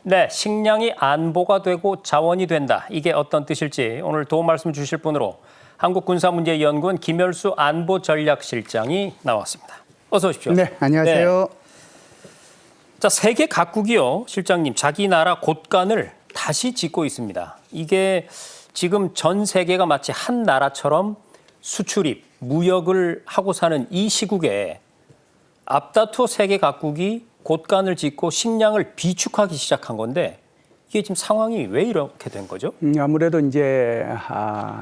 네, 식량이 안보가 되고 자원이 된다. 이게 어떤 뜻일지 오늘 도움 말씀 주실 분으로 한국군사문제연구원 김열수 안보전략실장이 나왔습니다. 어서 오십시오. 네, 안녕하세요. 네. 자, 세계 각국이요, 실장님, 자기 나라 곳간을 다시 짓고 있습니다. 이게 지금 전 세계가 마치 한 나라처럼 수출입, 무역을 하고 사는 이 시국에 앞다투어 세계 각국이 곳간을 짓고 식량을 비축하기 시작한 건데 이게 지금 상황이 왜 이렇게 된 거죠? 아무래도 이제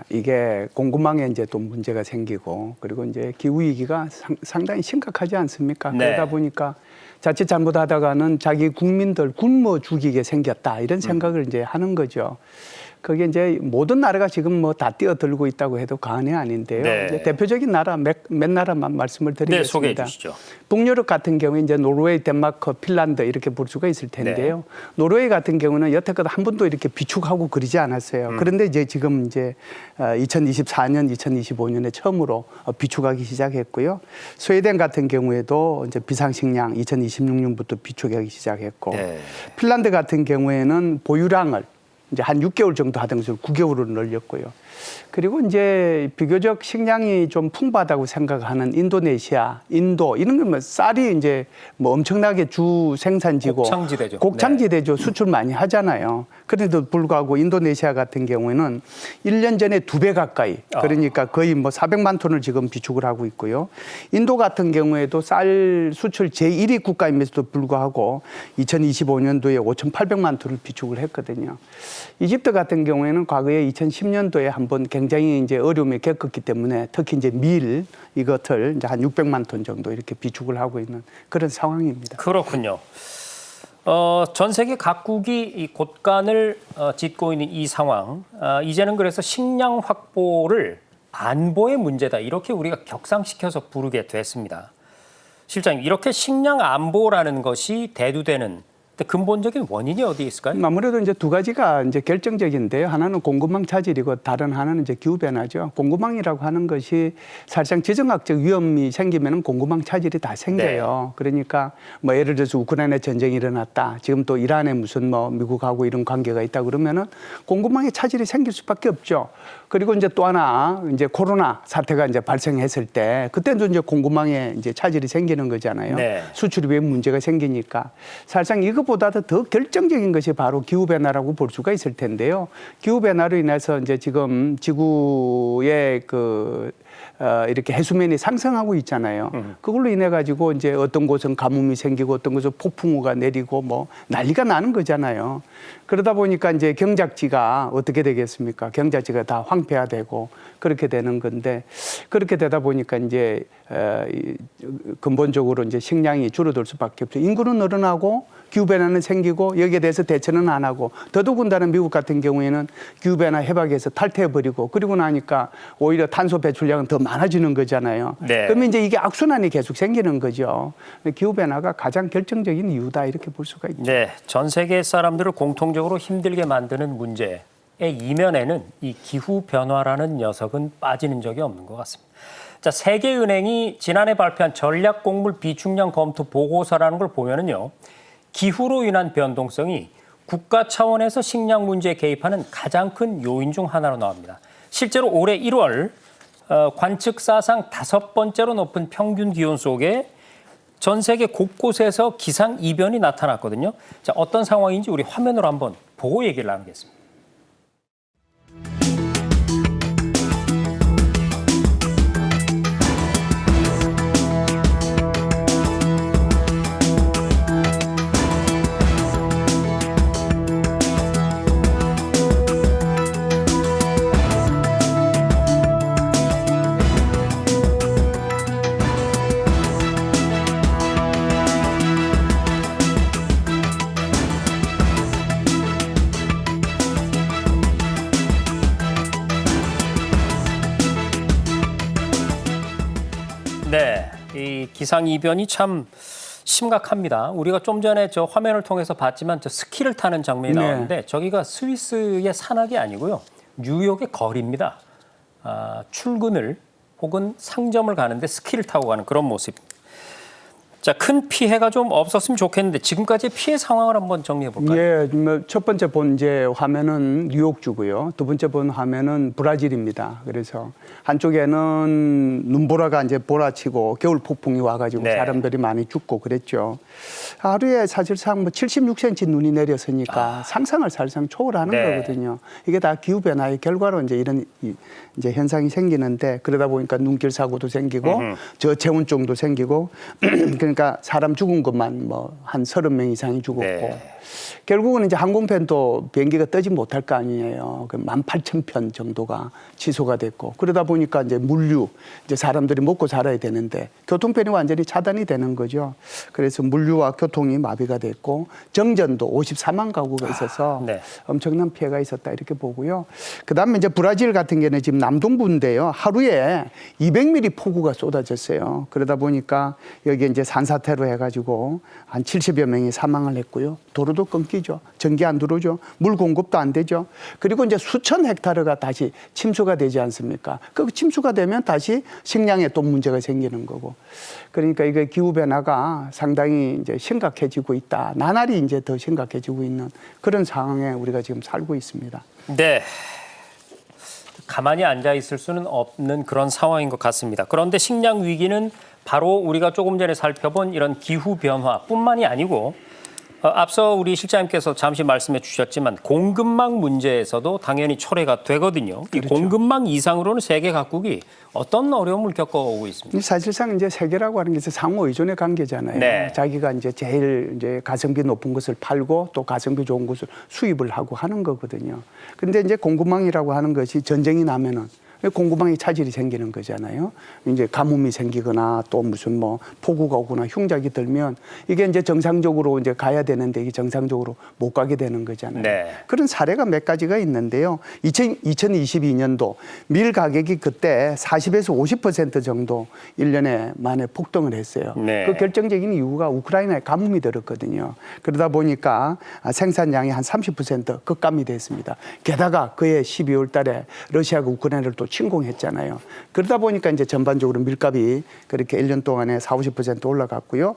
이게 공급망에 이제 또 문제가 생기고 그리고 이제 기후 위기가 상당히 심각하지 않습니까? 네. 그러다 보니까 자칫 잘못하다가는 자기 국민들 굶어 죽이게 생겼다 이런 생각을 이제 하는 거죠. 그게 이제 모든 나라가 지금 뭐 다 뛰어들고 있다고 해도 과언이 아닌데요. 네. 이제 대표적인 나라 몇 나라만 말씀을 드리겠습니다. 네, 소개해 주시죠. 북유럽 같은 경우에 이제 노르웨이, 덴마크, 핀란드 이렇게 볼 수가 있을 텐데요. 네. 노르웨이 같은 경우는 여태껏 한 번도 이렇게 비축하고 그러지 않았어요. 그런데 이제 지금 이제 2024년, 2025년에 처음으로 비축하기 시작했고요. 스웨덴 같은 경우에도 이제 비상식량 2026년부터 비축하기 시작했고, 네. 핀란드 같은 경우에는 보유량을 이제 한 6개월 정도 하던 것을 9개월로 늘렸고요. 그리고 이제 비교적 식량이 좀 풍부하다고 생각하는 인도네시아, 인도 이런 거면 쌀이 이제 뭐 엄청나게 주 생산지고 곡창지대죠. 곡창지대죠. 수출 많이 하잖아요. 그래도 불구하고 인도네시아 같은 경우에는 1년 전에 2배 가까이 그러니까 거의 뭐 400만 톤을 지금 비축을 하고 있고요. 인도 같은 경우에도 쌀 수출 제1위 국가임에도 불구하고 2025년도에 5,800만 톤을 비축을 했거든요. 이집트 같은 경우에는 과거에 2010년도에 한번 굉장히 이제 어려움에 겪었기 때문에 특히 이제 밀 이것을 이제 한 600만 톤 정도 이렇게 비축을 하고 있는 그런 상황입니다. 그렇군요. 전 세계 각국이 이 곳간을 짓고 있는 이 상황, 이제는 그래서 식량 확보를 안보의 문제다 이렇게 우리가 격상시켜서 부르게 됐습니다. 실장님, 이렇게 식량 안보라는 것이 대두되는 근본적인 원인이 어디에 있을까요? 아무래도 이제 두 가지가 이제 결정적인데요. 하나는 공급망 차질이고 다른 하나는 이제 기후 변화죠. 공급망이라고 하는 것이 사실상 지정학적 위험이 생기면 공급망 차질이 다 생겨요. 네. 그러니까 뭐 예를 들어서 우크라이나 전쟁이 일어났다. 지금 또 이란에 무슨 뭐 미국하고 이런 관계가 있다 그러면은 공급망에 차질이 생길 수밖에 없죠. 그리고 이제 또 하나 이제 코로나 사태가 이제 발생했을 때 그때도 이제 공급망에 이제 차질이 생기는 거잖아요. 네. 수출입에 문제가 생기니까 사실상 이것보다도 더 결정적인 것이 바로 기후 변화라고 볼 수가 있을 텐데요. 기후 변화로 인해서 이제 지금 지구의 이렇게 해수면이 상승하고 있잖아요. 그걸로 인해 가지고 이제 어떤 곳은 가뭄이 생기고 어떤 곳은 폭풍우가 내리고 뭐 난리가 나는 거잖아요. 그러다 보니까 이제 경작지가 어떻게 되겠습니까? 경작지가 다 황폐화되고 그렇게 되는 건데 그렇게 되다 보니까 이제 근본적으로 이제 식량이 줄어들 수밖에 없죠. 인구는 늘어나고 기후 변화는 생기고 여기에 대해서 대처는 안 하고 더더군다나 미국 같은 경우에는 기후 변화 해박에서 탈퇴해 버리고 그리고 나니까 오히려 탄소 배출량은 더 많아지는 거잖아요. 네. 그러면 이제 이게 악순환이 계속 생기는 거죠. 기후 변화가 가장 결정적인 이유다 이렇게 볼 수가 있죠. 네, 전 세계 사람들을 공통적으로 힘들게 만드는 문제의 이면에는 이 기후 변화라는 녀석은 빠지는 적이 없는 것 같습니다. 자, 세계은행이 지난해 발표한 전략곡물 비축량 검토 보고서라는 걸 보면은요, 기후로 인한 변동성이 국가 차원에서 식량 문제에 개입하는 가장 큰 요인 중 하나로 나옵니다. 실제로 올해 1월 관측 사상 5번째로 높은 평균 기온 속에 전 세계 곳곳에서 기상 이변이 나타났거든요. 자, 어떤 상황인지 우리 화면으로 한번 보고 얘기를 나누겠습니다. 네, 이 기상 이변이 참 심각합니다. 우리가 좀 전에 저 화면을 통해서 봤지만 저 스키를 타는 장면이 나왔는데 저기가 스위스의 산악이 아니고요, 뉴욕의 거리입니다. 출근을 혹은 상점을 가는데 스키를 타고 가는 그런 모습. 자, 큰 피해가 좀 없었으면 좋겠는데 지금까지 피해 상황을 한번 정리해 볼까요? 예, 첫 번째 본 이제 화면은 뉴욕주고요. 두 번째 본 화면은 브라질입니다. 그래서 한쪽에는 눈보라가 이제 몰아치고 겨울 폭풍이 와가지고 네. 사람들이 많이 죽고 그랬죠. 하루에 사실상 뭐 76cm 눈이 내렸으니까 상상을 사실상 초월하는 네. 거거든요. 이게 다 기후 변화의 결과로 이제 이런 이제 현상이 생기는데 그러다 보니까 눈길 사고도 생기고 저체온증도 생기고 그러니까 사람 죽은 것만 뭐 한 30명 이상이 죽었고 네. 결국은 이제 항공편도 비행기가 뜨지 못할 거 아니에요. 그 18,000편 정도가 취소가 됐고 그러다 보니까 이제 물류 이제 사람들이 먹고 살아야 되는데 교통편이 완전히 차단이 되는 거죠. 그래서 물류와 교통이 마비가 됐고 정전도 54만 가구가 있어서 네. 엄청난 피해가 있었다 이렇게 보고요. 그다음에 이제 브라질 같은 경우는 지금 남동부인데요. 하루에 200mm 폭우가 쏟아졌어요. 그러다 보니까 여기 이제 산사태로 해가지고 한 70여 명이 사망을 했고요. 도로도 끊기죠. 전기 안 들어오죠. 물 공급도 안 되죠. 그리고 이제 수천 헥타르가 다시 침수가 되지 않습니까? 그 침수가 되면 다시 식량에 또 문제가 생기는 거고. 그러니까 이게 기후 변화가 상당히 이제 심각해지고 있다. 나날이 이제 더 심각해지고 있는 그런 상황에 우리가 지금 살고 있습니다. 네. 가만히 앉아 있을 수는 없는 그런 상황인 것 같습니다. 그런데 식량 위기는 바로 우리가 조금 전에 살펴본 이런 기후 변화뿐만이 아니고 앞서 우리 실장님께서 잠시 말씀해 주셨지만 공급망 문제에서도 당연히 초래가 되거든요. 이 그렇죠. 공급망 이상으로는 세계 각국이 어떤 어려움을 겪어오고 있습니다. 사실상 이제 세계라고 하는 게 상호 의존의 관계잖아요. 네. 자기가 이제 제일 이제 가성비 높은 것을 팔고 또 가성비 좋은 것을 수입을 하고 하는 거거든요. 근데 이제 공급망이라고 하는 것이 전쟁이 나면은 공급망이 차질이 생기는 거잖아요. 이제 가뭄이 생기거나 또 무슨 뭐 폭우가 오거나 흉작이 들면 이게 이제 정상적으로 이제 가야 되는데 이게 정상적으로 못 가게 되는 거잖아요. 네. 그런 사례가 몇 가지가 있는데요. 2022년도 밀 가격이 그때 40에서 50% 정도 1년에 만에 폭등을 했어요. 네. 그 결정적인 이유가 우크라이나에 가뭄이 들었거든요. 그러다 보니까 생산량이 한 30% 급감이 됐습니다. 게다가 그해 12월 달에 러시아가 우크라이나를 또 침공했잖아요. 그러다 보니까 이제 전반적으로 밀값이 그렇게 1년 동안에 40~50% 올라갔고요.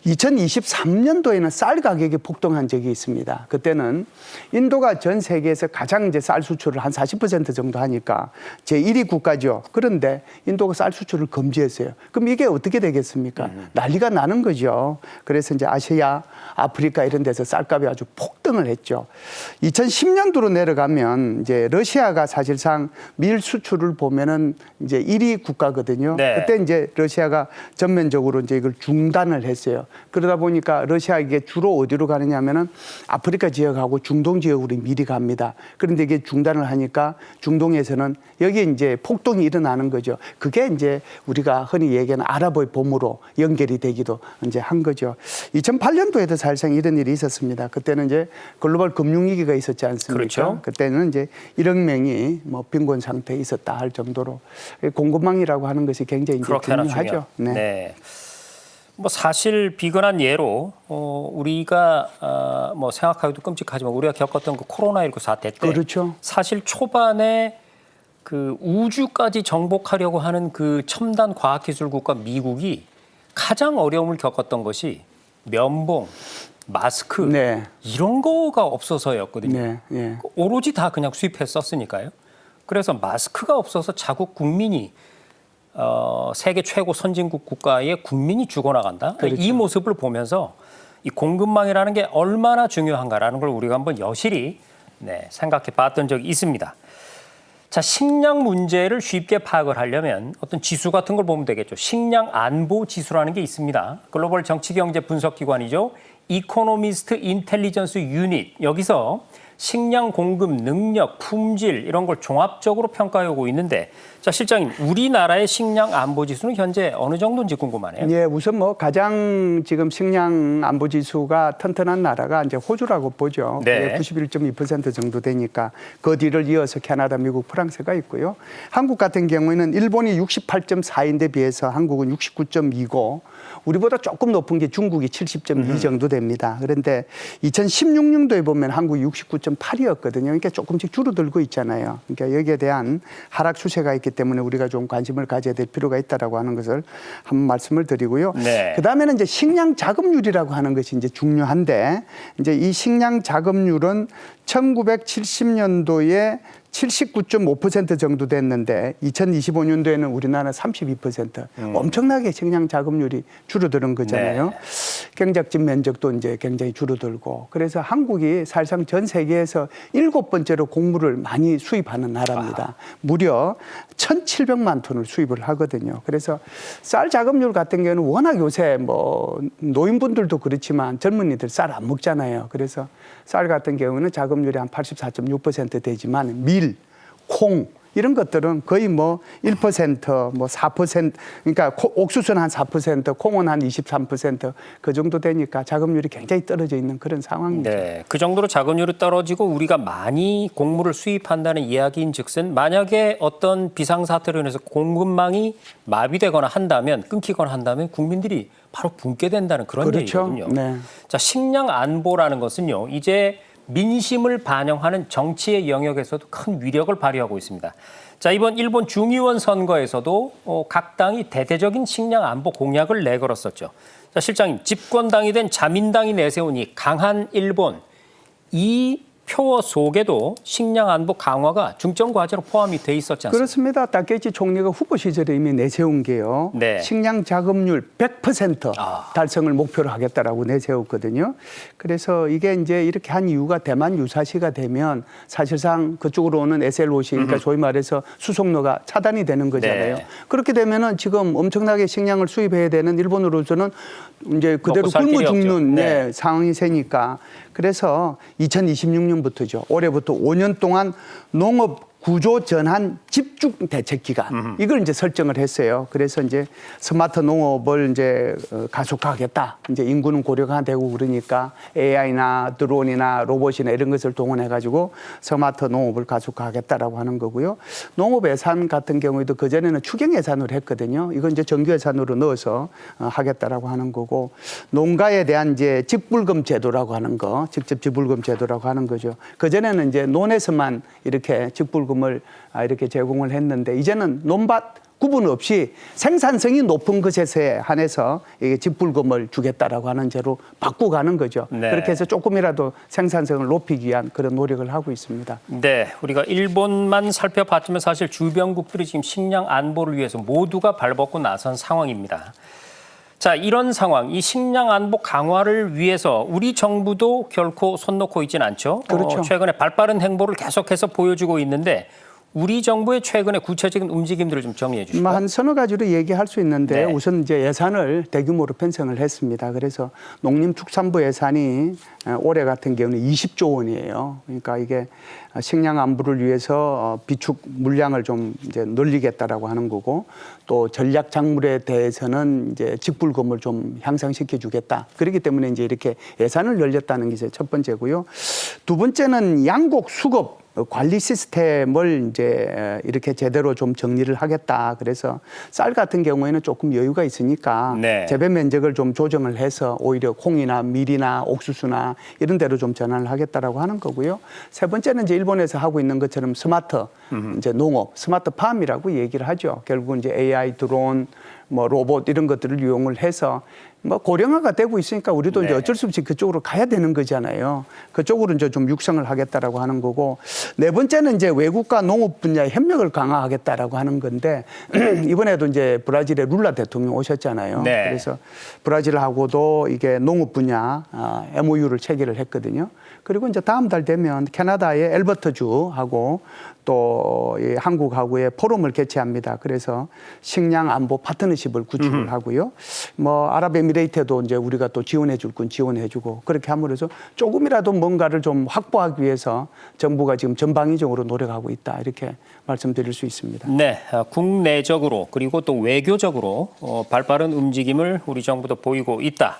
2023년도에는 쌀 가격이 폭등한 적이 있습니다. 그때는 인도가 전 세계에서 가장 이제 쌀 수출을 한 40% 정도 하니까 제1위 국가죠. 그런데 인도가 쌀 수출을 금지했어요. 그럼 이게 어떻게 되겠습니까? 난리가 나는 거죠. 그래서 이제 아시아, 아프리카 이런 데서 쌀값이 아주 폭등을 했죠. 2010년도로 내려가면 이제 러시아가 사실상 밀 수출을 보면은 이제 1위 국가거든요. 네. 그때 이제 러시아가 전면적으로 이제 이걸 중단을 했어요. 그러다 보니까 러시아 이게 주로 어디로 가느냐 하면은 아프리카 지역하고 중동 지역으로 밀이 갑니다. 그런데 이게 중단을 하니까 중동에서는 여기 이제 폭동이 일어나는 거죠. 그게 이제 우리가 흔히 얘기하는 아랍의 봄으로 연결이 되기도 이제 한 거죠. 2008년도에도 사실상 이런 일이 있었습니다. 그때는 이제 글로벌 금융위기가 있었지 않습니까? 그렇죠. 그때는 이제 1억 명이 뭐 빈곤 상태에 있었다 할 정도로 공급망이라고 하는 것이 굉장히 이제 그렇게나 중요하죠. 중요해요. 네. 뭐 사실 비근한 예로 우리가 뭐 생각하기도 끔찍하지만 우리가 겪었던 그 코로나19 사태 때 그렇죠. 사실 초반에 그 우주까지 정복하려고 하는 그 첨단 과학기술 국가 미국이 가장 어려움을 겪었던 것이 면봉, 마스크 네. 이런 거가 없어서였거든요. 네, 네. 오로지 다 그냥 수입했었으니까요. 그래서 마스크가 없어서 자국 국민이 세계 최고 선진국 국가의 국민이 죽어나간다. 그렇죠. 이 모습을 보면서 이 공급망이라는 게 얼마나 중요한가라는 걸 우리가 한번 여실히 생각해 봤던 적이 있습니다. 자, 식량 문제를 쉽게 파악을 하려면 어떤 지수 같은 걸 보면 되겠죠. 식량 안보 지수라는 게 있습니다. 글로벌 정치경제 분석기관이죠. 이코노미스트 인텔리전스 유닛. 여기서 식량 공급 능력, 품질 이런 걸 종합적으로 평가하고 있는데 자, 실장님, 우리나라의 식량 안보 지수는 현재 어느 정도인지 궁금하네요. 예, 우선 뭐 가장 지금 식량 안보 지수가 튼튼한 나라가 이제 호주라고 보죠. 네. 91.2% 정도 되니까 그 뒤를 이어서 캐나다, 미국, 프랑스가 있고요. 한국 같은 경우에는 일본이 68.4인데 비해서 한국은 69.2고 우리보다 조금 높은 게 중국이 70.2 정도 됩니다. 그런데 2016년도에 보면 한국이 69.4 2.8이었거든요. 그러니까 조금씩 줄어들고 있잖아요. 그러니까 여기에 대한 하락 추세가 있기 때문에 우리가 좀 관심을 가져야 될 필요가 있다라고 하는 것을 한번 말씀을 드리고요. 네. 그다음에는 이제 식량 자급률이라고 하는 것이 이제 중요한데 이제 이 식량 자급률은 1970년도에 79.5% 정도 됐는데 2025년도에는 우리나라 32% 엄청나게 식량 자급률이 줄어드는 거잖아요. 네. 경작지 면적도 이제 굉장히 줄어들고 그래서 한국이 사실상 전 세계에서 7번째로 곡물을 많이 수입하는 나라입니다. 무려 1,700만 톤을 수입을 하거든요. 그래서 쌀 자급률 같은 경우는 워낙 요새 뭐 노인분들도 그렇지만 젊은이들 쌀 안 먹잖아요. 그래서 쌀 같은 경우는 자급률이 한 84.6% 되지만 밀, 콩 이런 것들은 거의 뭐 1%, 뭐 4%, 그러니까 옥수수는 한 4%, 콩은 한 23%그 정도 되니까 자급률이 굉장히 떨어져 있는 그런 상황이죠. 네, 그 정도로 자급률이 떨어지고 우리가 많이 곡물을 수입한다는 이야기인즉슨 만약에 어떤 비상사태로 인해서 공급망이 마비되거나 한다면 끊기거나 한다면 국민들이 바로 굶게 된다는 그런 그렇죠. 얘기거든요. 네. 자, 식량 안보라는 것은요. 이제 민심을 반영하는 정치의 영역에서도 큰 위력을 발휘하고 있습니다. 자, 이번 일본 중의원 선거에서도 각 당이 대대적인 식량 안보 공약을 내걸었었죠. 자, 실장님, 집권당이 된 자민당이 내세운 이 강한 일본, 이 표 속에도 식량 안보 강화가 중점 과제로 포함이 돼 있었지 않습니까? 그렇습니다. 다케이치 총리가 후보 시절에 이미 내세운 게요. 네. 식량 자급률 100% 달성을 목표로 하겠다라고 내세웠거든요. 그래서 이게 이제 이렇게 한 이유가 대만 유사시가 되면 사실상 그쪽으로 오는 SLOC, 그러니까 소위 말해서 수송로가 차단이 되는 거잖아요. 네. 그렇게 되면은 지금 엄청나게 식량을 수입해야 되는 일본으로서는 이제 그대로 먹고 살 굶어 길이 없죠. 죽는 네. 상황이 세니까 그래서 2026년부터죠. 올해부터 5년 동안 농업 구조 전환 집중 대책 기간 이걸 이제 설정을 했어요. 그래서 이제 스마트 농업을 이제 가속화하겠다. 이제 인구는 고령화 되고 그러니까 AI나 드론이나 로봇이나 이런 것을 동원해 가지고 스마트 농업을 가속화하겠다라고 하는 거고요. 농업 예산 같은 경우에도 그 전에는 추경 예산으로 했거든요. 이건 이제 정규 예산으로 넣어서 하겠다라고 하는 거고 농가에 대한 이제 직불금 제도라고 하는 거, 직접 지불금 제도라고 하는 거죠. 그 전에는 이제 논에서만 이렇게 직불금 을 이렇게 제공을 했는데 이제는 논밭 구분 없이 생산성이 높은 것에 한해서 이게 직불금을 주겠다라고 하는 제로 바꾸가는 거죠. 네. 그렇게 해서 조금이라도 생산성을 높이기 위한 그런 노력을 하고 있습니다. 네, 우리가 일본만 살펴봤지만 사실 주변국들이 지금 식량 안보를 위해서 모두가 발벗고 나선 상황입니다. 자, 이런 상황, 이 식량 안보 강화를 위해서 우리 정부도 결코 손 놓고 있지는 않죠. 그렇죠. 최근에 발빠른 행보를 계속해서 보여주고 있는데 우리 정부의 최근의 구체적인 움직임들을 좀 정리해 주시죠. 한 서너 가지로 얘기할 수 있는데 네. 우선 이제 예산을 대규모로 편성을 했습니다. 그래서 농림축산부 예산이 올해 같은 경우는 20조 원이에요. 그러니까 이게 식량 안보를 위해서 비축 물량을 좀 이제 늘리겠다라고 하는 거고 또 전략 작물에 대해서는 이제 직불금을 좀 향상시켜 주겠다. 그렇기 때문에 이제 이렇게 예산을 늘렸다는 게 이제 첫 번째고요. 두 번째는 양곡 수급 관리 시스템을 이제 이렇게 제대로 좀 정리를 하겠다. 그래서 쌀 같은 경우에는 조금 여유가 있으니까 네. 재배 면적을 좀 조정을 해서 오히려 콩이나 밀이나 옥수수나 이런 데로 좀 전환을 하겠다라고 하는 거고요. 세 번째는 이제 일본에서 하고 있는 것처럼 스마트 이제 농업, 스마트 팜이라고 얘기를 하죠. 결국은 이제 AI 드론, 뭐 로봇 이런 것들을 이용을 해서 뭐 고령화가 되고 있으니까 우리도 네. 이제 어쩔 수 없이 그쪽으로 가야 되는 거잖아요. 그쪽으로 이제 좀 육성을 하겠다라고 하는 거고 네 번째는 이제 외국과 농업 분야의 협력을 강화하겠다라고 하는 건데 이번에도 이제 브라질의 룰라 대통령 오셨잖아요. 네. 그래서 브라질하고도 이게 농업 분야 MOU를 체결을 했거든요. 그리고 이제 다음 달 되면 캐나다의 엘버트주하고 또 이 한국하고의 포럼을 개최합니다. 그래서 식량 안보 파트너십을 구축을 하고요. 뭐 아랍에미레이트도 이제 우리가 또 지원해 줄 건 지원해 주고 그렇게 함으로써 조금이라도 뭔가를 좀 확보하기 위해서 정부가 지금 전방위적으로 노력하고 있다. 이렇게 말씀드릴 수 있습니다. 네, 국내적으로 그리고 또 외교적으로 발빠른 움직임을 우리 정부도 보이고 있다.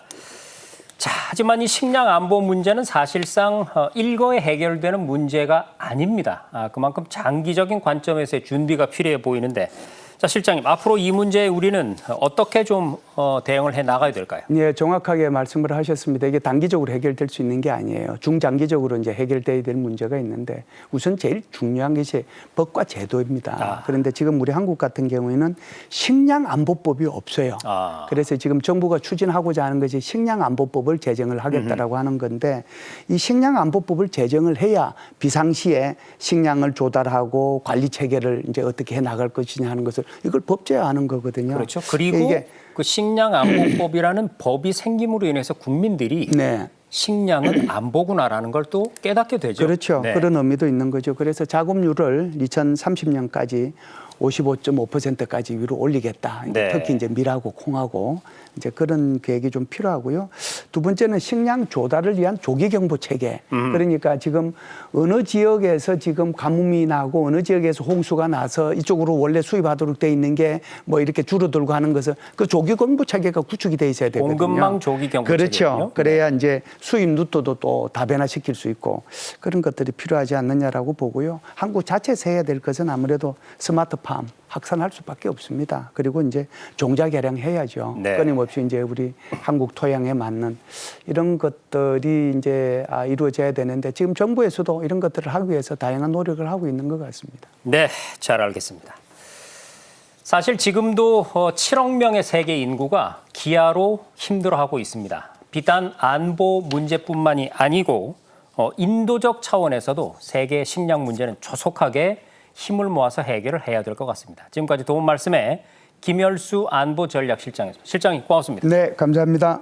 자, 하지만 이 식량 안보 문제는 사실상 일거에 해결되는 문제가 아닙니다. 그만큼 장기적인 관점에서의 준비가 필요해 보이는데, 자, 실장님, 앞으로 이 문제에 우리는 어떻게 좀 대응을 해 나가야 될까요? 예, 정확하게 말씀을 하셨습니다. 이게 단기적으로 해결될 수 있는 게 아니에요. 중장기적으로 이제 해결돼야 될 문제가 있는데 우선 제일 중요한 것이 법과 제도입니다. 그런데 지금 우리 한국 같은 경우에는 식량안보법이 없어요. 그래서 지금 정부가 추진하고자 하는 것이 식량안보법을 제정을 하겠다라고 하는 건데 이 식량안보법을 제정을 해야 비상시에 식량을 조달하고 관리 체계를 이제 어떻게 해 나갈 것이냐 하는 것을 이걸 법제화하는 거거든요. 그렇죠. 그리고 이게 그 식량안보법이라는 법이 생김으로 인해서 국민들이 네. 식량은 안보구나라는 걸 또 깨닫게 되죠. 그렇죠. 네. 그런 의미도 있는 거죠. 그래서 자급률을 2030년까지 55.5%까지 위로 올리겠다. 네. 특히 이제 밀하고 콩하고 이제 그런 계획이 좀 필요하고요. 두 번째는 식량 조달을 위한 조기 경보 체계. 그러니까 지금 어느 지역에서 지금 가뭄이 나고 어느 지역에서 홍수가 나서 이쪽으로 원래 수입하도록 돼 있는 게 뭐 이렇게 줄어들고 하는 것은 그 조기 경보 체계가 구축이 돼 있어야 되거든요. 공급망 조기 경보 그렇죠. 체계군요. 그래야 이제 수입 루트도 또 다변화시킬 수 있고 그런 것들이 필요하지 않느냐라고 보고요. 한국 자체에서 해야 될 것은 아무래도 스마트팜 확산할 수밖에 없습니다. 그리고 이제 종자 개량해야죠. 네. 끊임없이 이제 우리 한국 토양에 맞는 이런 것들이 이제 이루어져야 되는데 지금 정부에서도 이런 것들을 하기 위해서 다양한 노력을 하고 있는 것 같습니다. 네, 잘 알겠습니다. 사실 지금도 7억 명의 세계 인구가 기아로 힘들어하고 있습니다. 비단 안보 문제뿐만이 아니고 인도적 차원에서도 세계 식량 문제는 조속하게 힘을 모아서 해결을 해야 될 것 같습니다. 지금까지 도움 말씀에 김열수 안보전략실장이었습니다. 실장님 고맙습니다. 네, 감사합니다.